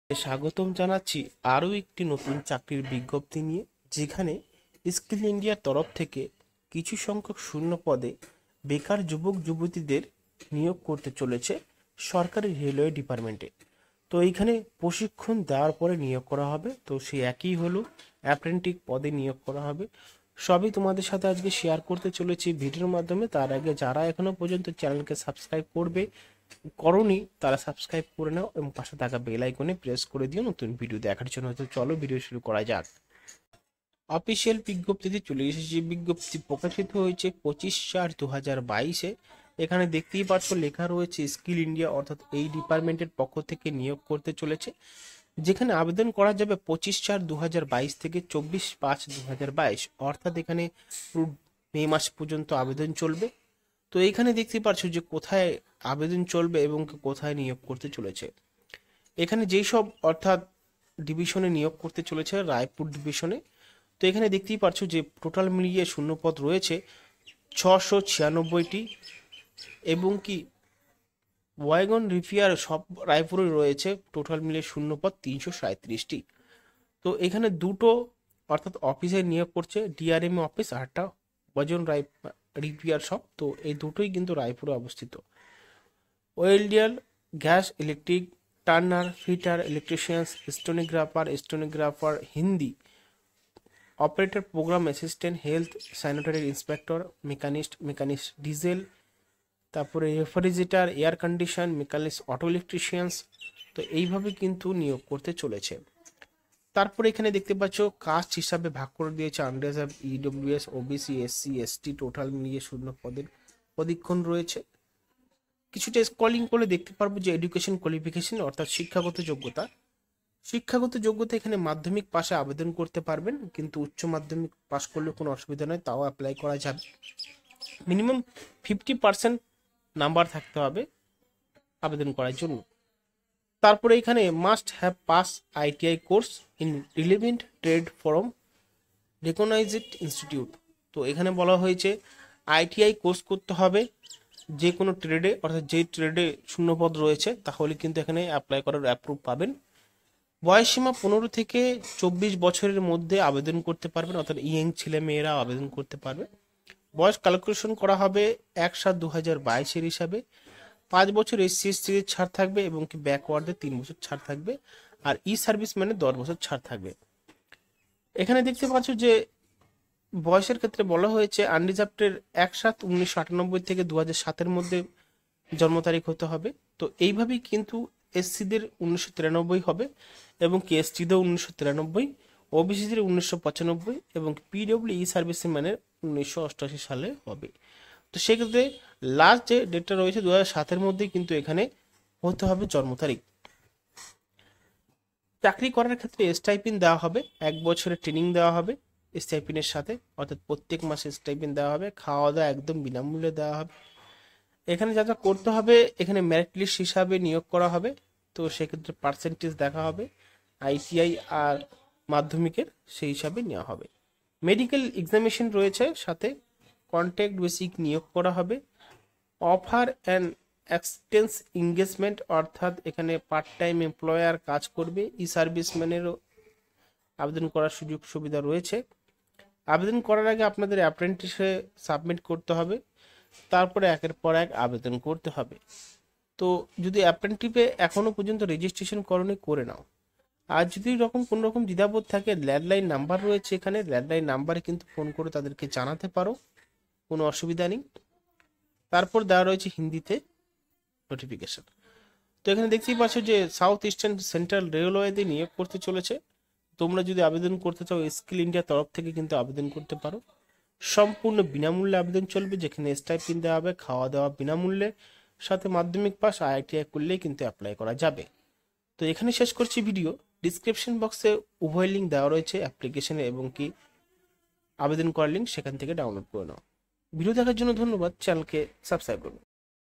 স্বাগতম জানাচ্ছি আরও একটি নতুন চাকরির বিজ্ঞপ্তি নিয়ে, যেখানে স্কিল ইন্ডিয়ার তরফ থেকে কিছু সংখ্যক শূন্য পদে বেকার যুবক যুবতীদের নিয়োগ করতে চলেছে সরকারি রেলওয়ে ডিপার্টমেন্টে। তো এইখানে প্রশিক্ষণ দেওয়ার পরে নিয়োগ করা হবে। তো সেই একই হলো, অ্যাপ্রেন্টিস পদে নিয়োগ করা হবে। সবই তোমাদের সাথে আজকে শেয়ার করতে চলেছি ভিডিওর মাধ্যমে। তার আগে যারা এখনো পর্যন্ত চ্যানেলকে সাবস্ক্রাইব করনি তারা সাবস্ক্রাইব করে নাও এবং পাশে থাকা বেল আইকনে প্রেস করে দিও নতুন ভিডিও দেখার জন্য। তো চলো ভিডিও শুরু করা যাক। অফিসিয়াল বিজ্ঞপ্তিতে চলে এসেছে। বিজ্ঞপ্তি প্রকাশিত হয়েছে 25/4/2022-এ। এখানে দেখতেই পাচ্ছ লেখা রয়েছে স্কিল ইন্ডিয়া, অর্থাৎ এই ডিপার্টমেন্টের পক্ষ থেকে নিয়োগ করতে চলেছে, যেখানে আবেদন করা যাবে 25/4/2022 থেকে 24/5/2022, অর্থাৎ এখানে মে মাস পর্যন্ত আবেদন চলবে। তো এইখানে দেখতে পাচ্ছ যে কোথায় আবেদন চলবে এবং কোথায় নিয়োগ করতে চলেছে। এখানে যেই সব অর্থাৎ ডিভিশনে নিয়োগ করতে চলেছে, রায়পুর ডিভিশনে। তো এখানে দেখতেই পাচ্ছ যে টোটাল মিলিয়ে শূন্যপদ রয়েছে 696টি, এবং কি ওয়াগন রিপেয়ার সব রায়পুরে রয়েছে। টোটাল মিলিয়ে শূন্যপদ 337টি। তো এখানে দুটো অর্থাৎ অফিসে নিয়োগ করছে, ডিআরএম অফিস আর একটা ওয়াগন রিপেয়ার শপ। তো এই দুটোই কিন্তু রায়পুরে অবস্থিত। Welder, gas, electric, turner, fitter, electricians, stenographer, Hindi, operator, programme assistant, health, sanitary inspector, machinist diesel, তারপরে refrigerator, air condition, machinist, auto electricians. তো এইভাবে কিন্তু নিয়োগ করতে চলেছে। তারপরে এখানে দেখতে পাচ্ছ কাস্ট হিসাবে ভাগ করে দিয়েছে unreserved, EWS, OBC, SC, ST. Total মিলিয়ে শূন্য পদের প্রশিক্ষণ রয়েছে। কিছুটা স্ক্রলিং করলে দেখতে পারবো যে এডুকেশন কোয়ালিফিকেশন, অর্থাৎ শিক্ষাগত যোগ্যতা এখানে মাধ্যমিক পাশে আবেদন করতে পারবেন, কিন্তু উচ্চ মাধ্যমিক পাশ করলে কোনো অসুবিধা নয়, তাও অ্যাপ্লাই করা যাবে। মিনিমাম 50% নাম্বার থাকতে হবে আবেদন করার জন্য। তারপরে এখানে must have pass ITI course in relevant trade from recognised institute. তো এখানে বলা হয়েছে ITI কোর্স করতে হবে যে কোনো ট্রেডে, অর্থাৎ যে ট্রেডে শূন্যপদ রয়েছে, তাহলে কিন্তু এখানে অ্যাপ্লাই করার অ্যাপ্রুভ পাবেন। বয়সসীমা 15 থেকে 24 বছরের মধ্যে আবেদন করতে পারবেন, অর্থাৎ ইয়ং ছেলে মেয়েরা আবেদন করতে পারবে। বয়স ক্যালকুলেশন করা হবে 1/7/2022 হিসাবে। 5 বছর SC/ST ছাড় থাকবে এবং কি ব্যাকওয়ার্ডে 3 বছর ছাড় থাকবে, আর সার্ভিস মানে 10 বছর ছাড় থাকবে। এখানে দেখতে পাচ্ছ যে বয়সের ক্ষেত্রে বলা হয়েছে আনরিজার্ভের 1/7/1998 থেকে 2007-এর মধ্যে জন্ম তারিখ হতে হবে। তো এইভাবেই কিন্তু SC-দের 1993 হবে, এবং কি ST-দেও 1993, OBC-দের 1995, এবং PWE সার্ভিসের মানে 1988 সালে হবে। তো সেক্ষেত্রে লাস্ট যে ডেটটা রয়েছে 2007-এর মধ্যেই কিন্তু এখানে হতে হবে জন্ম তারিখ। চাকরি করার ক্ষেত্রে স্টাইপেন্ড দেওয়া হবে, 1 বছরের ট্রেনিং দেওয়া হবে স্টাইপেন্ডের সাথে, অর্থাৎ প্রত্যেক মাসে স্টাইপেন্ড দেওয়া হবে, খাওয়া দাওয়া একদম বিনামূল্যে দেওয়া হবে। এখানে যা যা করতে হবে, এখানে মেরিট লিস্ট হিসাবে নিয়োগ করা হবে। তো সেক্ষেত্রে পার্সেন্টেজ দেখা হবে, ITI আর মাধ্যমিকের সেই হিসাবে নেওয়া হবে। মেডিকেল এক্সামিনেশন রয়েছে সাথে। কন্ট্রাক্ট বেসিক নিয়োগ করা হবে। অফার অ্যান্ড এক্সটেন্স এঙ্গেজমেন্ট, অর্থাৎ এখানে পার্ট টাইম এমপ্লয়ার কাজ করবে। সার্ভিসম্যানেরও আবেদন করার সুযোগ সুবিধা রয়েছে। আবেদন করার আগে আপনাদের অ্যাপ্রেন্টিসে সাবমিট করতে হবে, তারপরে একের পর এক আবেদন করতে হবে। তো যদি অ্যাপ্রেন্টিসে এখনো পর্যন্ত রেজিস্ট্রেশন করনি, করে নাও। আর যদি কোনো রকম দ্বিধাবোধ থাকে, ল্যান্ডলাইন নাম্বার রয়েছে এখানে, ল্যান্ডলাইন নাম্বারে কিন্তু ফোন করে তাদেরকে জানাতে পারো, কোনো অসুবিধা নেই। তারপর দেওয়া রয়েছে হিন্দিতে নোটিফিকেশন। তো এখানে দেখতেই পাচ্ছ যে সাউথ ইস্টার্ন সেন্ট্রাল রেলওয়েতে নিয়োগ করতে চলেছে। তোমরা যদি আবেদন করতে চাও স্কিল ইন্ডিয়ার তরফ থেকে কিন্তু আবেদন করতে পারো। সম্পূর্ণ বিনামূল্যে আবেদন চলবে, যেখানে স্টাইপেন্ড দেওয়া হবে, খাওয়া দাওয়া বিনামূল্যে, সাথে মাধ্যমিক পাস ITI করলেই কিন্তু অ্যাপ্লাই করা যাবে। তো এখানে শেষ করছি ভিডিও। ডিসক্রিপশন বক্সে উভয় লিঙ্ক দেওয়া রয়েছে, অ্যাপ্লিকেশনে এবং কি আবেদন করার লিঙ্ক, সেখান থেকে ডাউনলোড করে নাও। ভিডিও দেখার জন্য ধন্যবাদ। চ্যানেলকে সাবস্ক্রাইব করুন।